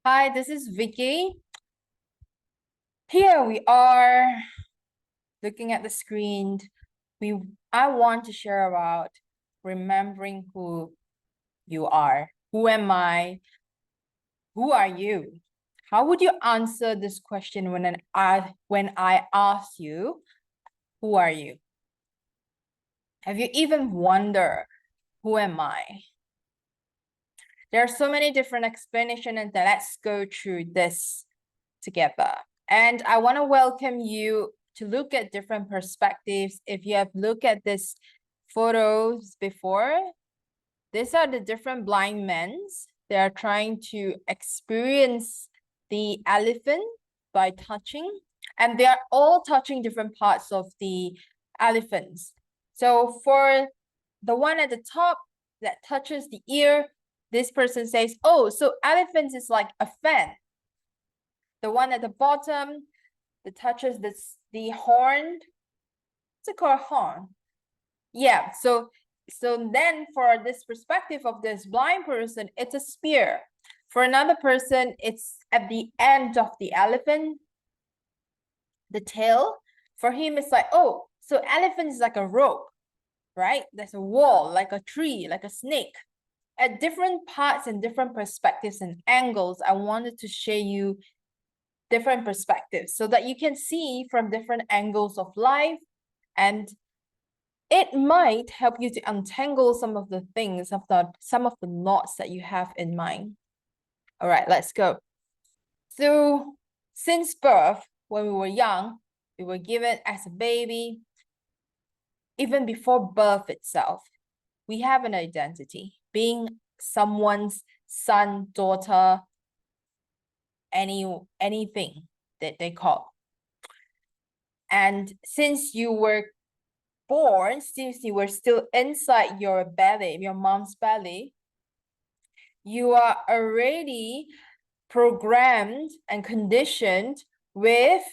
Hi, this is Vicky. Here we are looking at the screen. I want to share about remembering who you are. Who am I? Who are you? How would you answer this question when I ask you, who are you? Have you even wondered, who am I? There are so many different explanations, and let's go through this together. And I want to welcome you to look at different perspectives. If you have looked at these photos before, these are the different blind men. They are trying to experience the elephant by touching, and they are all touching different parts of the elephants. So for the one at the top that touches the ear, this person says, oh, so elephants is like a fan. The one at the bottom that touches the horn, what's it called, horn? Yeah, so then for this perspective of this blind person, it's a spear. For another person, it's at the end of the elephant, the tail. For him, it's like, oh, so elephant is like a rope, right? There's a wall, like a tree, like a snake. At different parts and different perspectives and angles, I wanted to show you different perspectives so that you can see from different angles of life, and it might help you to untangle some of the things of some of the knots that you have in mind. All right, let's go. So since birth, when we were young, we were given as a baby. Even before birth itself, we have an identity, being someone's son, daughter, anything that they call. And since you were born, since you were still inside your belly, your mom's belly, you are already programmed and conditioned with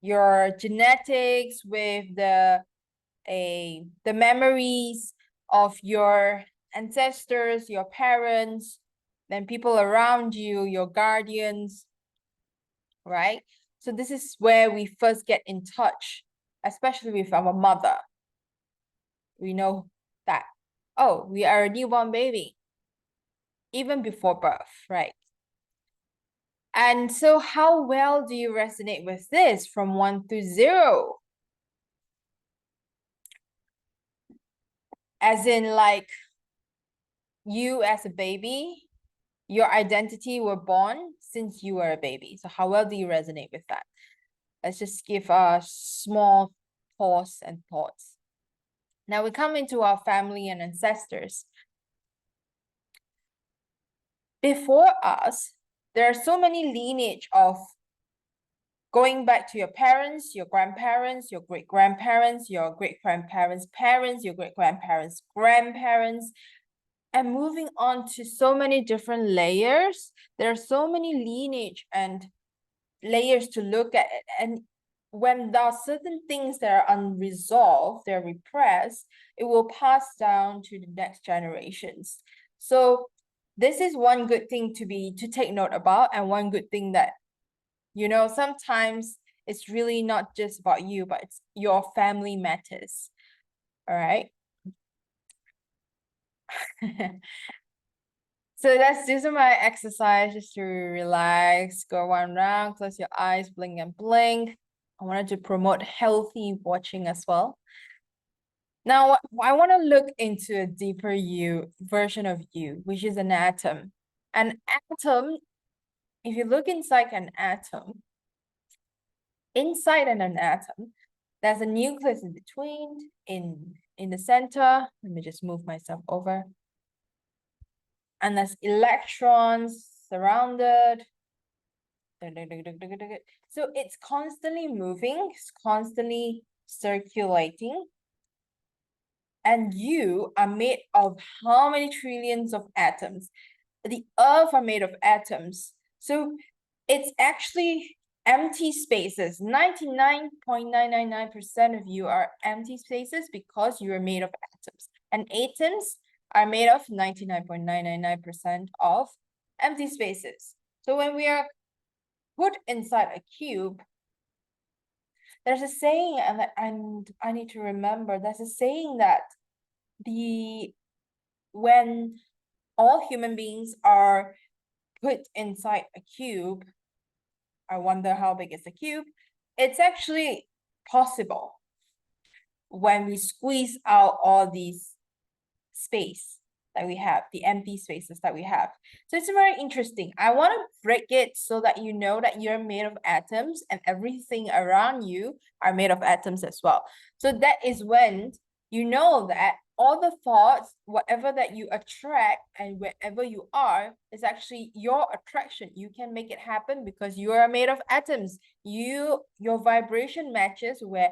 your genetics, with the memories of your ancestors, your parents, then people around you, your guardians, right? So this is where we first get in touch, especially with our mother. We know that, oh, we are a newborn baby, even before birth, right? And so how well do you resonate with this from 1 to 0? As in, like, you as a baby, your identity were born since you were a baby. So how well do you resonate with that? Let's just give a small pause and thoughts. Now we come into our family and ancestors. Before us, there are so many lineage of going back to your parents, your grandparents, your great-grandparents, your great-grandparents' parents, your great-grandparents' grandparents, and moving on to so many different layers. There are so many lineage and layers to look at. And when there are certain things that are unresolved, they're repressed, it will pass down to the next generations. So this is one good thing to take note about, and one good thing that, sometimes it's really not just about you, but it's your family matters. All right. So let's do some exercise just to relax, go one round, close your eyes, blink and blink. I wanted to promote healthy watching as well. Now, I want to look into a deeper version of you, which is an atom. An atom, if you look inside an atom, there's a nucleus in between, in the center. Let me just move myself over. And there's electrons surrounded. So it's constantly moving, it's constantly circulating. And you are made of how many trillions of atoms? The Earth are made of atoms. So it's actually empty spaces. 99.999% of you are empty spaces because you are made of atoms. And atoms are made of 99.999% of empty spaces. So when we are put inside a cube, there's a saying, and I need to remember, there's a saying that when all human beings are put inside a cube, I wonder how big is the cube? It's actually possible when we squeeze out all these space that we have, the empty spaces that we have. So it's very interesting. I want to break it so that you know that you're made of atoms and everything around you are made of atoms as well. So that is when you know that all the thoughts, whatever that you attract and wherever you are, is actually your attraction. You can make it happen because you are made of atoms. Your vibration matches where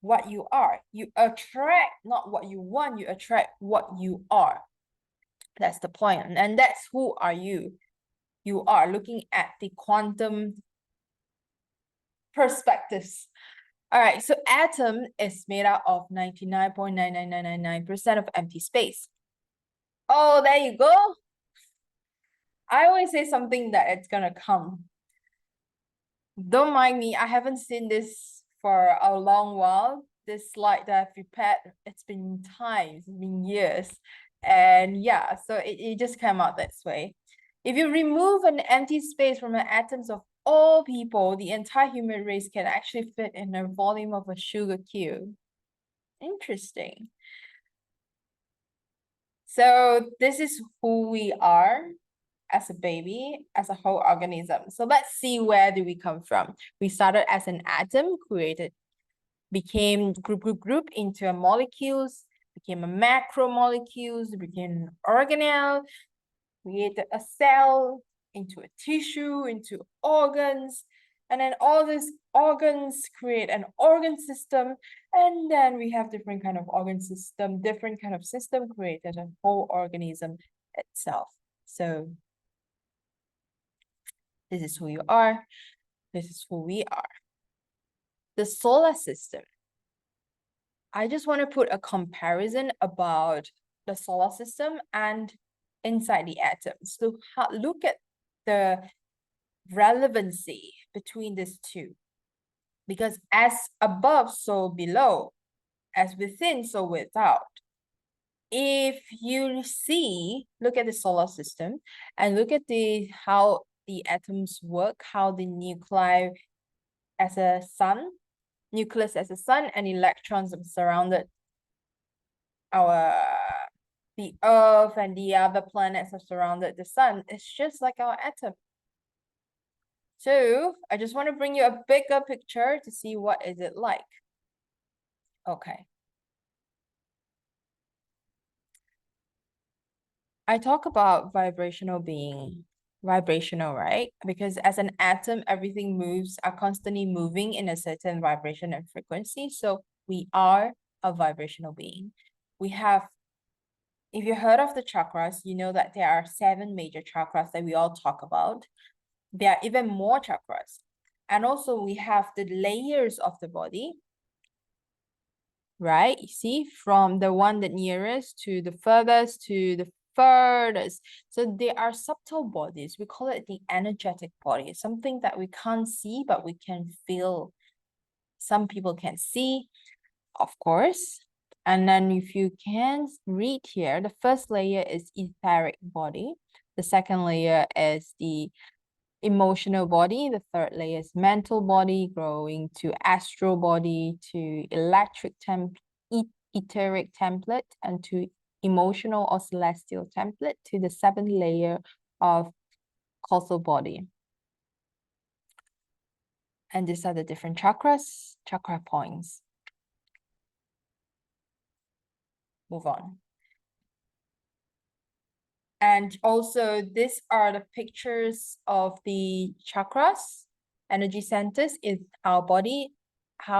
what you are. You attract not what you want, you attract what you are. That's the point. And that's who are you. You are looking at the quantum perspectives. All right, so atom is made out of 99.99999% of empty space. Oh, there you go. I always say something that it's gonna come. Don't mind me, I haven't seen this for a long while. This slide that I've prepared, it's been times, it's been years. And yeah, so it just came out this way. If you remove an empty space from the atoms of all people, the entire human race can actually fit in the volume of a sugar cube. Interesting. So this is who we are as a baby, as a whole organism. So let's see, where do we come from? We started as an atom, became group into a molecules, became a macromolecules, became an organelle, created a cell, into a tissue, into organs, and then all these organs create an organ system, and then we have different kind of organ system, different kind of system created a whole organism itself. So this is who you are. This is who we are. The solar system. I just want to put a comparison about the solar system and inside the atoms. So look at the relevancy between these two. Because as above, so below, as within, so without. If you see, look at the solar system and look at how the atoms work, how the nuclei as a sun, nucleus as a sun, and electrons surrounded the Earth and the other planets have surrounded the sun. It's just like our atom. So I just want to bring you a bigger picture to see what is it like. Okay. I talk about vibrational being vibrational, right? Because as an atom, everything moves, are constantly moving in a certain vibration and frequency. So we are a vibrational being. We have, if you heard of the chakras, you know that there are 7 major chakras that we all talk about. There are even more chakras. And also we have the layers of the body, right? You see, from the one that nearest to the furthest to the furthest. So there are subtle bodies. We call it the energetic body, something that we can't see, but we can feel. Some people can see, of course. And then if you can read here, the first layer is etheric body. The second layer is the emotional body. The third layer is mental body, growing to astral body, to etheric template, and to emotional or celestial template, to the 7th layer of causal body. And these are the different chakras, chakra points. Move on. And also these are the pictures of the chakras, energy centers in our body.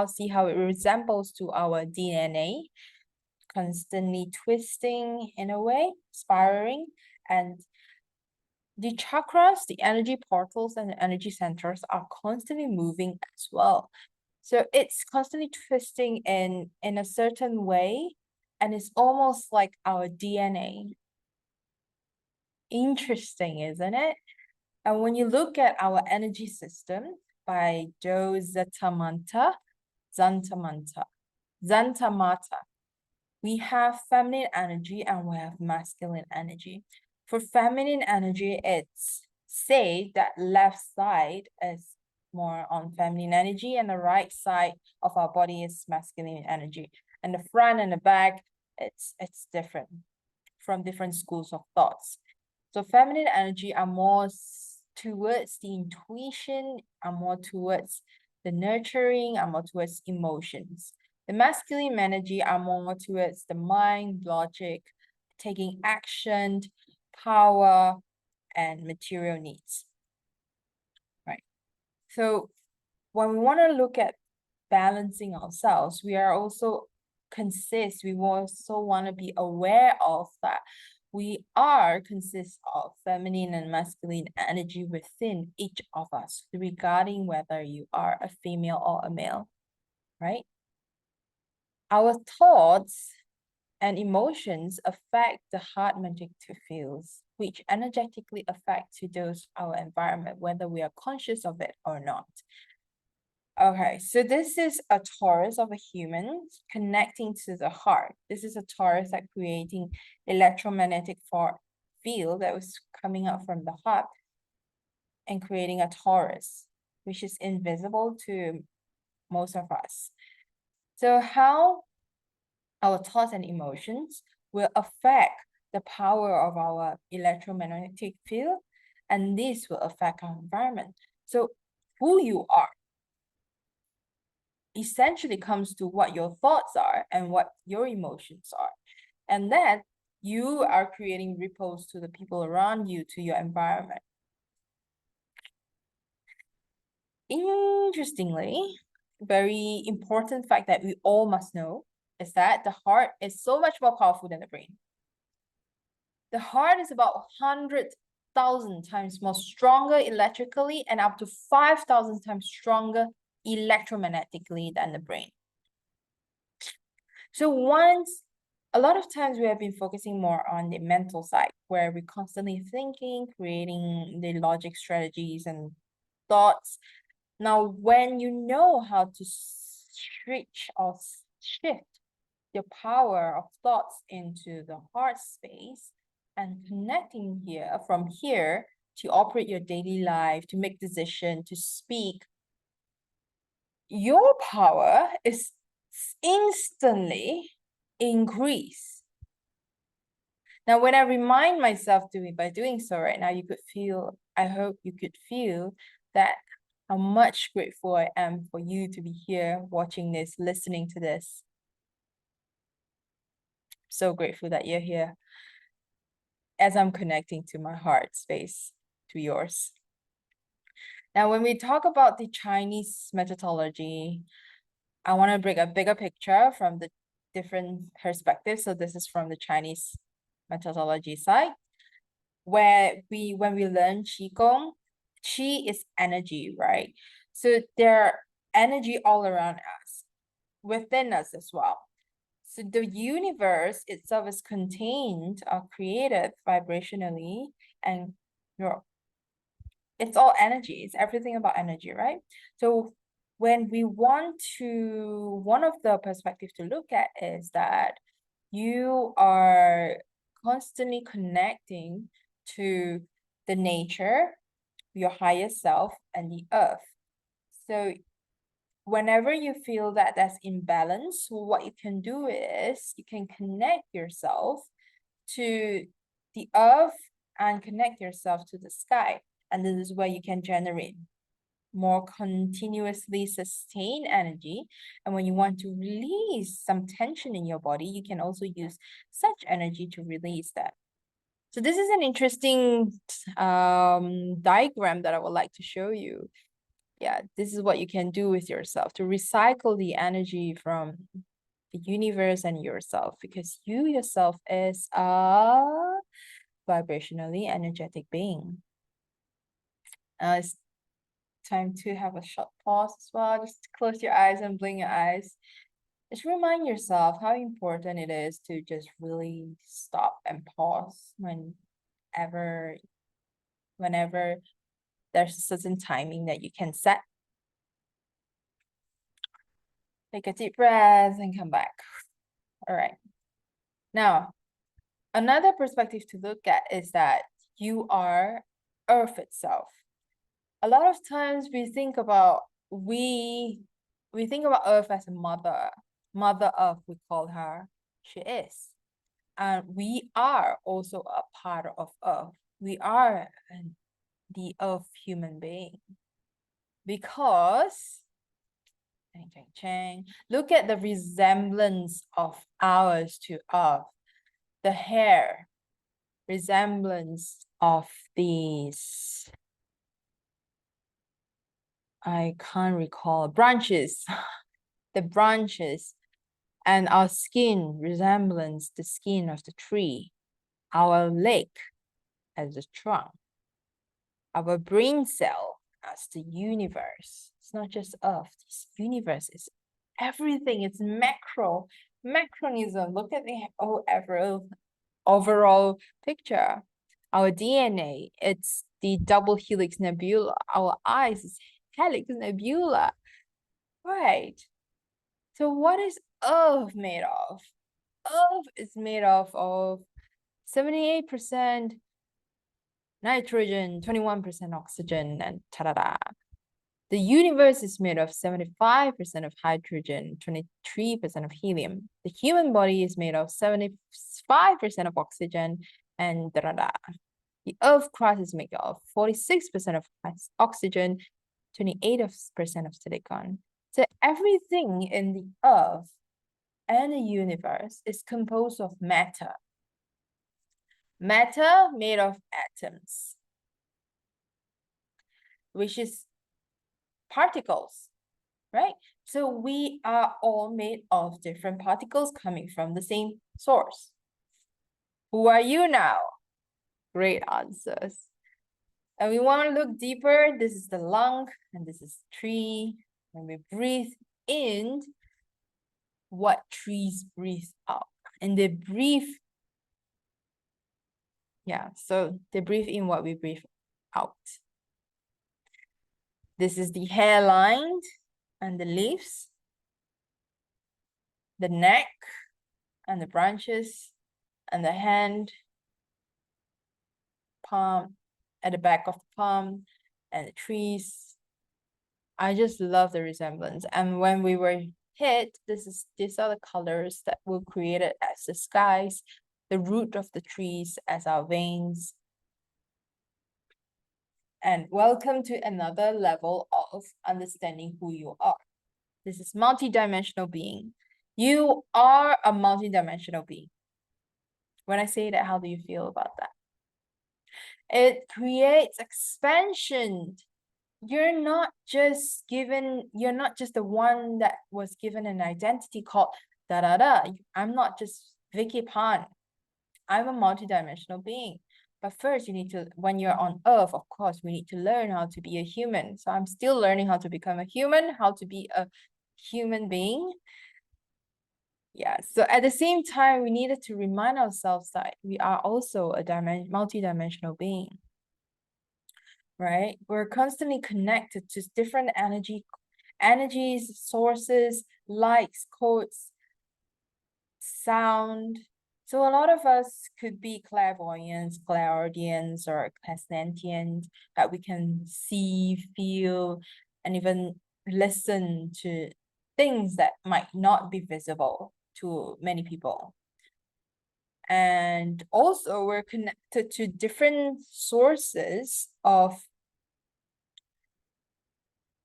See how it resembles to our DNA, constantly twisting in a way, spiraling. And the chakras, the energy portals and the energy centers are constantly moving as well. So it's constantly twisting in a certain way, and it's almost like our DNA. Interesting, isn't it? And when you look at our energy system by Joe Zantamata, we have feminine energy and we have masculine energy. For feminine energy, it's say that left side is more on feminine energy and the right side of our body is masculine energy. And the front and the back, it's different from different schools of thoughts. So feminine energy are more towards the intuition, are more towards the nurturing, are more towards emotions. The masculine energy are more towards the mind, logic, taking action, power, and material needs. Right. So when we want to look at balancing ourselves, we are also we also want to be aware of that we consist of feminine and masculine energy within each of us, regarding whether you are a female or a male, right? Our thoughts and emotions affect the heart magnetic fields, which energetically affect to those our environment, whether we are conscious of it or not. Okay, so this is a torus of a human connecting to the heart. This is a torus that creating electromagnetic field that was coming out from the heart and creating a torus, which is invisible to most of us. So how our thoughts and emotions will affect the power of our electromagnetic field, and this will affect our environment. So who you are essentially comes to what your thoughts are and what your emotions are. And that you are creating ripples to the people around you, to your environment. Interestingly, very important fact that we all must know is that the heart is so much more powerful than the brain. The heart is about 100,000 times more stronger electrically and up to 5,000 times stronger electromagnetically than the brain. So a lot of times we have been focusing more on the mental side, where we're constantly thinking, creating the logic strategies and thoughts. Now, when you know how to switch or shift your power of thoughts into the heart space and connecting from here to operate your daily life, to make decisions, to speak, your power is instantly increase. Now, when I remind myself by doing so right now, I hope you could feel that how much grateful I am for you to be here watching this, listening to this. So grateful that you're here as I'm connecting to my heart space, to yours. Now, when we talk about the Chinese methodology, I want to bring a bigger picture from the different perspectives. So this is from the Chinese methodology side, where when we learn Qigong, Qi is energy, right? So there are energy all around us, within us as well. So the universe itself is contained or created vibrationally, and it's all energy. It's everything about energy, right? So when we one of the perspectives to look at is that you are constantly connecting to the nature, your higher self, and the earth. So whenever you feel that that's imbalance, what you can do is you can connect yourself to the earth and connect yourself to the sky. And this is where you can generate more continuously sustained energy. And when you want to release some tension in your body, you can also use such energy to release that. So this is an interesting diagram that I would like to show you. Yeah, this is what you can do with yourself to recycle the energy from the universe and yourself, because you yourself is a vibrationally energetic being. It's time to have a short pause as well. Just close your eyes and blink your eyes. Just remind yourself how important it is to just really stop and pause whenever There's a certain timing that you can set. Take a deep breath and come back. All right. Now, another perspective to look at is that you are Earth itself. A lot of times we think about Earth as a mother. Mother Earth, we call her. She is. And we are also a part of Earth. We are the Earth human being. Because look at the resemblance of ours to Earth. The hair, resemblance of these, I can't recall, branches, the branches, and our skin resemblance the skin of the tree, our leg as the trunk, our brain cell as the universe. It's not just Earth, this universe is everything, it's macronism. Look at the overall picture. Our DNA, it's the double helix nebula. Our eyes is helix nebula, right? So what is Earth made of? Earth is made of 78% nitrogen, 21% oxygen, and ta-da-da. The universe is made of 75% of hydrogen, 23% of helium. The human body is made of 75% of oxygen and da-da-da. The Earth crust is made of 46% of oxygen, 28% of silicon. So everything in the Earth and the universe is composed of matter. Matter made of atoms, which is particles, right? So we are all made of different particles coming from the same source. Who are you now? Great answers. And we want to look deeper. This is the lung and this is tree. When we breathe in, what trees breathe out. And they breathe, so they breathe in what we breathe out. This is the hairline and the leaves, the neck and the branches, and the hand, palm, at the back of the palm, and the trees. I just love the resemblance. And when we were hit, these are the colors that were created as the skies, the root of the trees as our veins. And welcome to another level of understanding who you are. This is multidimensional being. You are a multidimensional being. When I say that, how do you feel about that? It creates expansion. You're not just the one that was given an identity called da-da-da. I'm not just Vicky Pan. I'm a multidimensional being. But first, when you're on Earth, of course, we need to learn how to be a human. So I'm still learning how to become a human, how to be a human being. Yeah, so at the same time, we needed to remind ourselves that we are also a multidimensional being, right? We're constantly connected to different energies, sources, lights, codes, sound. So a lot of us could be clairvoyants, clairaudience, or clairsentient, that we can see, feel, and even listen to things that might not be visible to many people. And also we're connected to different sources of,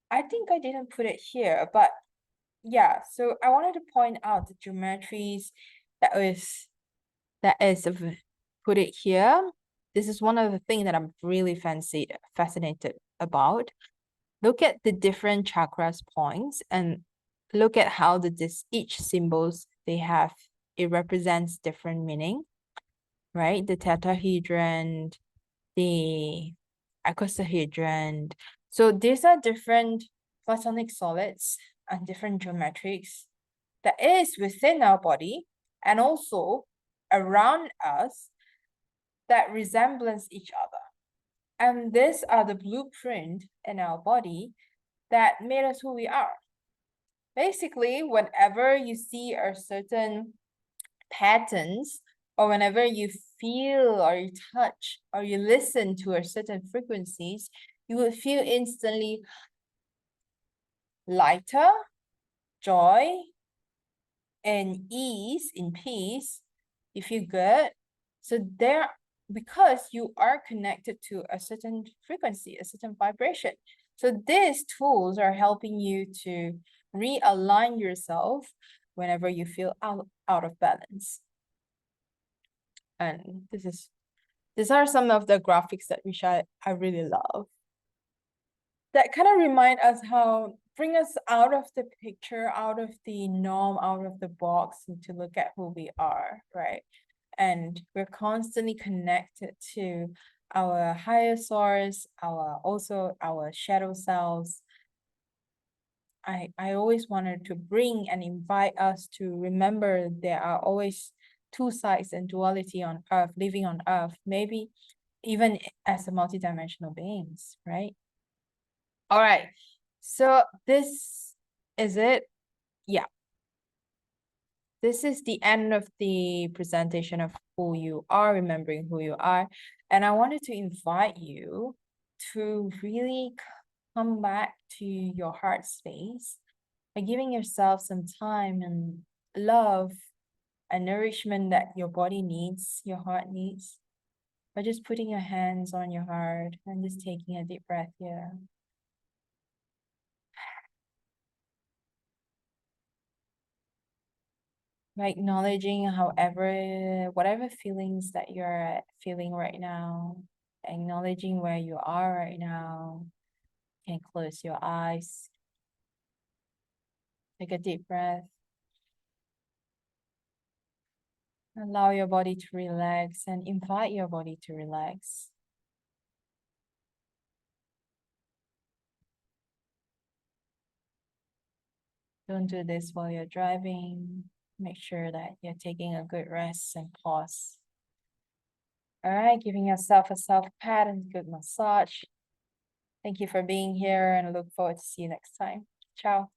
I think I didn't put it here, but yeah, so I wanted to point out the geometries that is put it here. This is one of the things that I'm really fascinated about. Look at the different chakras points and look at how each symbols it represents different meaning, right? The tetrahedron, the icosahedron. So these are different platonic solids and different geometrics that is within our body and also around us that resemblance each other. And these are the blueprint in our body that made us who we are. Basically, whenever you see a certain patterns, or whenever you feel or you touch or you listen to a certain frequencies, you will feel instantly lighter, joy, and ease, in peace. You feel good. So because you are connected to a certain frequency, a certain vibration. So these tools are helping you to realign yourself whenever you feel out of balance. And these are some of the graphics that I really love. That kind of remind us bring us out of the picture, out of the norm, out of the box, and to look at who we are, right? And we're constantly connected to our higher source, also our shadow selves. I always wanted to bring and invite us to remember there are always two sides and duality on earth, living on earth, maybe even as a multidimensional beings, right? All right, so this is it. Yeah. This is the end of the presentation of who you are, remembering who you are. And I wanted to invite you to really come back to your heart space by giving yourself some time and love and nourishment that your body needs, your heart needs, by just putting your hands on your heart and just taking a deep breath here. By acknowledging whatever feelings that you're feeling right now, acknowledging where you are right now. You can close your eyes. Take a deep breath. Allow your body to relax and invite your body to relax. Don't do this while you're driving. Make sure that you're taking a good rest and pause. All right, giving yourself a self pat and good massage. Thank you for being here and I look forward to see you next time. Ciao.